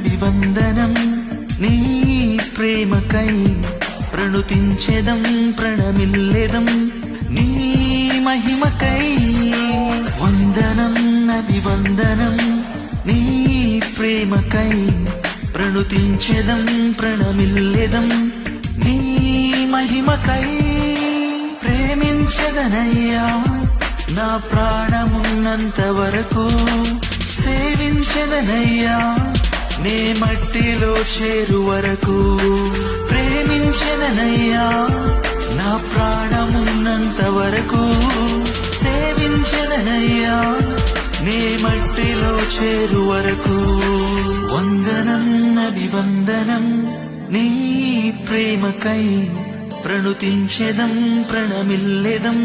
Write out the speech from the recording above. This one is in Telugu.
అభివందనం నీ ప్రేమకై ప్రణుతించెదం ప్రణమిల్లెదం నీ మహిమకై వందనం అభివందనం నీ ప్రేమకై ప్రణుతించెదం ప్రణమిల్లెదం నీ మహిమకై ప్రేమించెదనయ్యా నా ప్రాణమున్నంత వరకు సేవించెదనయ్యా నే మట్టిలో చేరు వరకు ప్రేమించెదనయ్యా నా ప్రాణమున్నంత వరకు సేవించెదనయ్యా నే మట్టిలో చేరు వరకు వందనం అభివందనం నీ ప్రేమకై ప్రణుతించెదం ప్రణమిల్లెదం